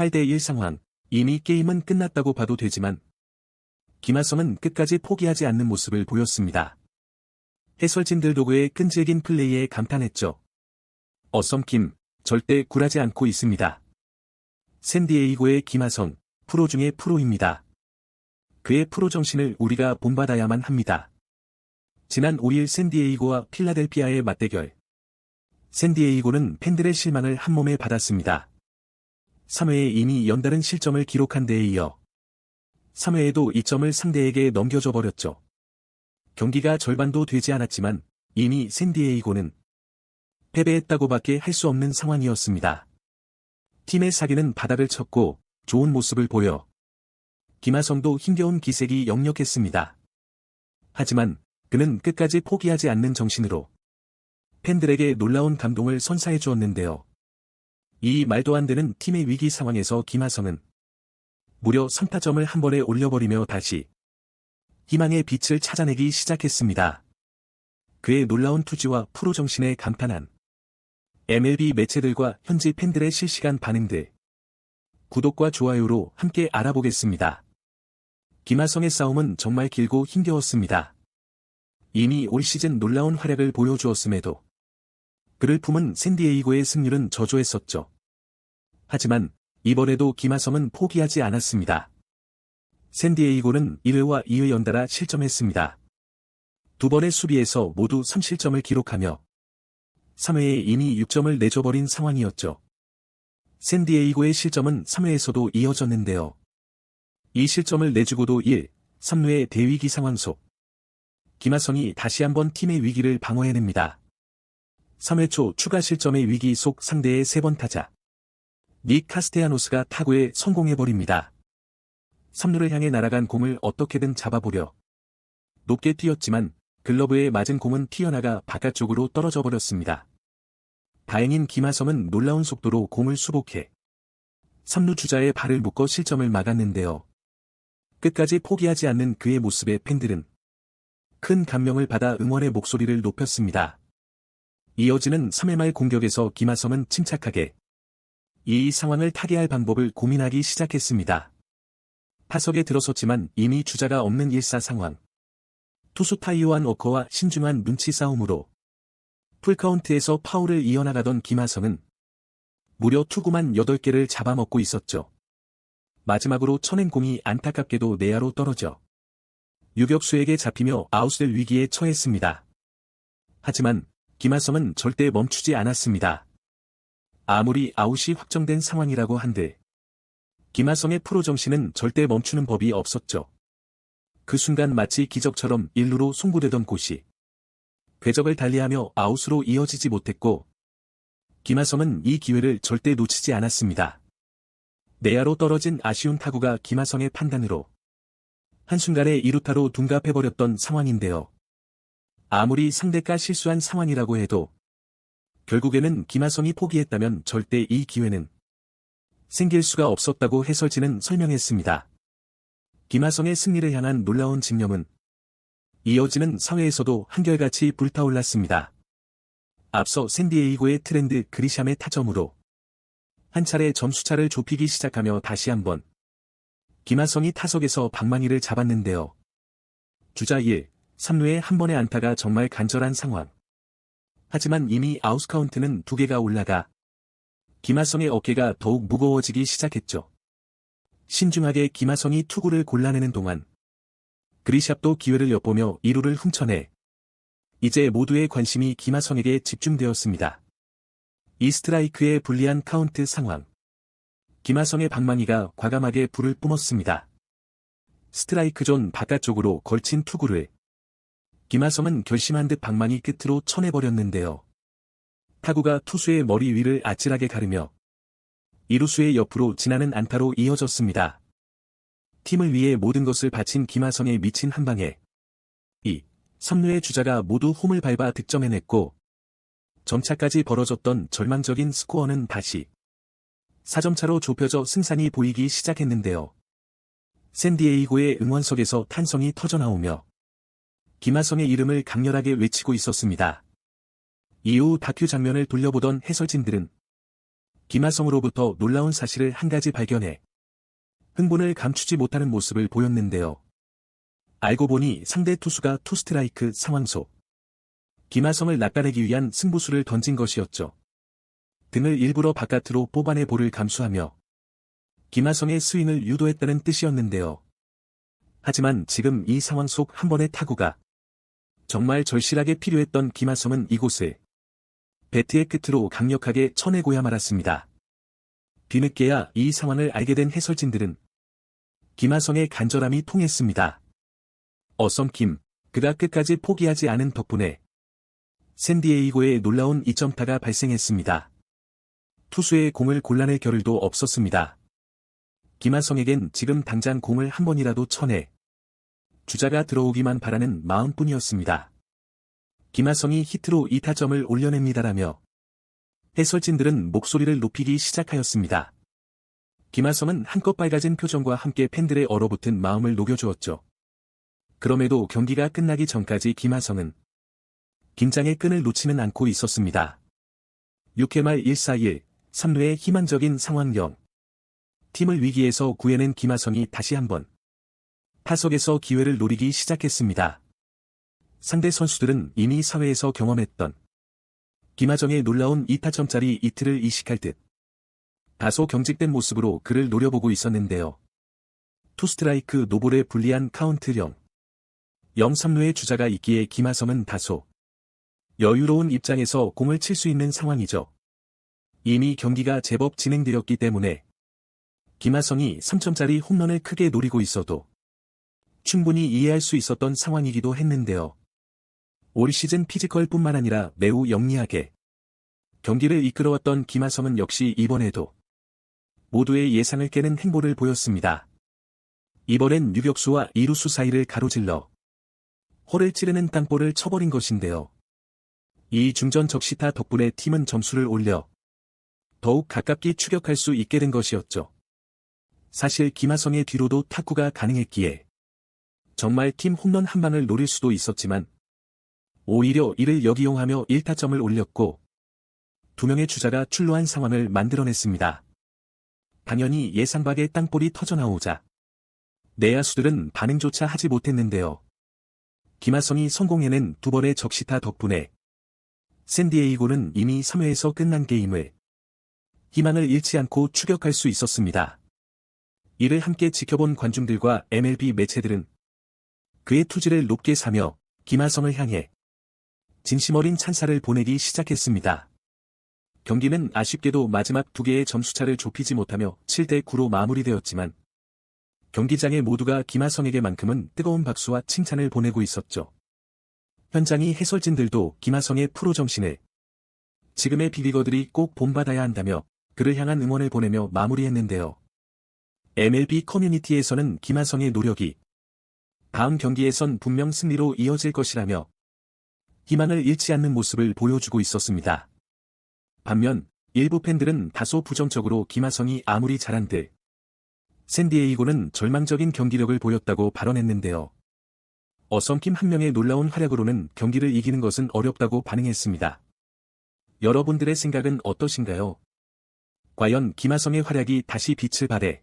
8대1 상황, 이미 게임은 끝났다고 봐도 되지만 김하성은 끝까지 포기하지 않는 모습을 보였습니다. 해설진들 도구의 끈질긴 플레이에 감탄했죠. 어썸킴, 절대 굴하지 않고 있습니다. 샌디에이고의 김하성, 프로 중의 프로입니다. 그의 프로 정신을 우리가 본받아야만 합니다. 지난 5일 샌디에이고와 필라델피아의 맞대결. 샌디에이고는 팬들의 실망을 한몸에 받았습니다. 3회에 이미 연달은 실점을 기록한 데에 이어 3회에도 2점을 상대에게 넘겨줘 버렸죠. 경기가 절반도 되지 않았지만 이미 샌디에이고는 패배했다고밖에 할 수 없는 상황이었습니다. 팀의 사기는 바닥을 쳤고 좋은 모습을 보여 김하성도 힘겨운 기색이 역력했습니다. 하지만 그는 끝까지 포기하지 않는 정신으로 팬들에게 놀라운 감동을 선사해 주었는데요. 이 말도 안 되는 팀의 위기 상황에서 김하성은 무려 3타점을 한 번에 올려버리며 다시 희망의 빛을 찾아내기 시작했습니다. 그의 놀라운 투지와 프로 정신에 감탄한 MLB 매체들과 현지 팬들의 실시간 반응들. 구독과 좋아요로 함께 알아보겠습니다. 김하성의 싸움은 정말 길고 힘겨웠습니다. 이미 올 시즌 놀라운 활약을 보여주었음에도 그를 품은 샌디에이고의 승률은 저조했었죠. 하지만 이번에도 김하성은 포기하지 않았습니다. 샌디에이고는 1회와 2회 연달아 실점했습니다. 두 번의 수비에서 모두 3실점을 기록하며 3회에 이미 6점을 내줘버린 상황이었죠. 샌디에이고의 실점은 3회에서도 이어졌는데요. 이 실점을 내주고도 1, 3루의 대위기 상황 속 김하성이 다시 한번 팀의 위기를 방어해냅니다. 3회 초 추가 실점의 위기 속 상대의 3번 타자 닉 카스테야노스가 타구에 성공해버립니다. 3루를 향해 날아간 공을 어떻게든 잡아보려 높게 뛰었지만 글러브에 맞은 공은 튀어나가 바깥쪽으로 떨어져 버렸습니다. 다행인 김하성은 놀라운 속도로 공을 수복해 3루 주자의 발을 묶어 실점을 막았는데요. 끝까지 포기하지 않는 그의 모습에 팬들은 큰 감명을 받아 응원의 목소리를 높였습니다. 이어지는 3회 말 공격에서 김하성은 침착하게 이 상황을 타개할 방법을 고민하기 시작했습니다. 타석에 들어섰지만 이미 주자가 없는 1사 상황. 투수 타이오안 워커와 신중한 눈치 싸움으로 풀카운트에서 파울을 이어나가던 김하성은 무려 투구만 8개를 잡아먹고 있었죠. 마지막으로 쳐낸 공이 안타깝게도 내야로 떨어져 유격수에게 잡히며 아웃될 위기에 처했습니다. 하지만 김하성은 절대 멈추지 않았습니다. 아무리 아웃이 확정된 상황이라고 한들 김하성의 프로 정신은 절대 멈추는 법이 없었죠. 그 순간 마치 기적처럼 1루로 송구되던 곳이 궤적을 달리하며 아웃으로 이어지지 못했고 김하성은 이 기회를 절대 놓치지 않았습니다. 내야로 떨어진 아쉬운 타구가 김하성의 판단으로 한순간에 2루타로 둔갑해버렸던 상황인데요. 아무리 상대가 실수한 상황이라고 해도 결국에는 김하성이 포기했다면 절대 이 기회는 생길 수가 없었다고 해설진은 설명했습니다. 김하성의 승리를 향한 놀라운 집념은 이어지는 4회에서도 한결같이 불타올랐습니다. 앞서 샌디에이고의 트렌드 그리샴의 타점으로 한 차례 점수차를 좁히기 시작하며 다시 한번 김하성이 타석에서 방망이를 잡았는데요. 주자 1, 3루에 한 번의 안타가 정말 간절한 상황. 하지만 이미 아웃 카운트는 2개가 올라가 김하성의 어깨가 더욱 무거워지기 시작했죠. 신중하게 김하성이 투구를 골라내는 동안 그리샵도 기회를 엿보며 2루를 훔쳐내 이제 모두의 관심이 김하성에게 집중되었습니다. 이 스트라이크의 불리한 카운트 상황. 김하성의 방망이가 과감하게 불을 뿜었습니다. 스트라이크 존 바깥쪽으로 걸친 투구를 김하성은 결심한 듯 방망이 끝으로 쳐내버렸는데요. 타구가 투수의 머리 위를 아찔하게 가르며 이루수의 옆으로 지나는 안타로 이어졌습니다. 팀을 위해 모든 것을 바친 김하성의 미친 한방에 2, 3루의 주자가 모두 홈을 밟아 득점해냈고 점차까지 벌어졌던 절망적인 스코어는 다시 4점 차로 좁혀져 승산이 보이기 시작했는데요. 샌디에이고의 응원석에서 탄성이 터져나오며 김하성의 이름을 강렬하게 외치고 있었습니다. 이후 다큐 장면을 돌려보던 해설진들은 김하성으로부터 놀라운 사실을 한 가지 발견해 흥분을 감추지 못하는 모습을 보였는데요. 알고 보니 상대 투수가 투스트라이크 상황 속 김하성을 낚아내기 위한 승부수를 던진 것이었죠. 등을 일부러 바깥으로 뽑아내 볼을 감수하며 김하성의 스윙을 유도했다는 뜻이었는데요. 하지만 지금 이 상황 속 한 번의 타구가 정말 절실하게 필요했던 김하성은 이곳을 배트의 끝으로 강력하게 쳐내고야 말았습니다. 뒤늦게야 이 상황을 알게 된 해설진들은 김하성의 간절함이 통했습니다. 어썸킴, 그가 끝까지 포기하지 않은 덕분에 샌디에이고에 놀라운 2점타가 발생했습니다. 투수의 공을 골라낼 겨를도 없었습니다. 김하성에겐 지금 당장 공을 한 번이라도 쳐내 주자가 들어오기만 바라는 마음뿐이었습니다. 김하성이 히트로 2타점을 올려냅니다라며 해설진들은 목소리를 높이기 시작하였습니다. 김하성은 한껏 빨개진 표정과 함께 팬들의 얼어붙은 마음을 녹여주었죠. 그럼에도 경기가 끝나기 전까지 김하성은 긴장의 끈을 놓지는 않고 있었습니다. 6회 말 1-4-1, 3루의 희망적인 상황 0. 팀을 위기에서 구해낸 김하성이 다시 한번 타석에서 기회를 노리기 시작했습니다. 상대 선수들은 이미 사회에서 경험했던 김하성의 놀라운 2타점짜리 이틀을 이식할 듯 다소 경직된 모습으로 그를 노려보고 있었는데요. 투스트라이크 노볼에 불리한 카운트 0. 0-3루의 주자가 있기에 김하성은 다소 여유로운 입장에서 공을 칠 수 있는 상황이죠. 이미 경기가 제법 진행되었기 때문에 김하성이 3점짜리 홈런을 크게 노리고 있어도 충분히 이해할 수 있었던 상황이기도 했는데요. 올 시즌 피지컬뿐만 아니라 매우 영리하게 경기를 이끌어왔던 김하성은 역시 이번에도 모두의 예상을 깨는 행보를 보였습니다. 이번엔 유격수와 이루수 사이를 가로질러 허를 찌르는 땅볼을 쳐버린 것인데요. 이 중전 적시타 덕분에 팀은 점수를 올려 더욱 가깝게 추격할 수 있게 된 것이었죠. 사실 김하성의 뒤로도 탁구가 가능했기에 정말 팀 홈런 한 방을 노릴 수도 있었지만 오히려 이를 역이용하며 1타점을 올렸고 2명의 주자가 출루한 상황을 만들어냈습니다. 당연히 예상 밖의 땅볼이 터져나오자 내야수들은 반응조차 하지 못했는데요. 김하성이 성공해낸 2번의 적시타 덕분에 샌디에이고는 이미 3회에서 끝난 게임을 희망을 잃지 않고 추격할 수 있었습니다. 이를 함께 지켜본 관중들과 MLB 매체들은 그의 투지를 높게 사며 김하성을 향해 진심 어린 찬사를 보내기 시작했습니다. 경기는 아쉽게도 마지막 2개의 점수차를 좁히지 못하며 7-9로 마무리되었지만 경기장의 모두가 김하성에게만큼은 뜨거운 박수와 칭찬을 보내고 있었죠. 현장의 해설진들도 김하성의 프로 정신을 지금의 비비거들이 꼭 본받아야 한다며 그를 향한 응원을 보내며 마무리했는데요. MLB 커뮤니티에서는 김하성의 노력이 다음 경기에선 분명 승리로 이어질 것이라며 희망을 잃지 않는 모습을 보여주고 있었습니다. 반면 일부 팬들은 다소 부정적으로 김하성이 아무리 잘한들 샌디에이고는 절망적인 경기력을 보였다고 발언했는데요. 어썸킴 한 명의 놀라운 활약으로는 경기를 이기는 것은 어렵다고 반응했습니다. 여러분들의 생각은 어떠신가요? 과연 김하성의 활약이 다시 빛을 발해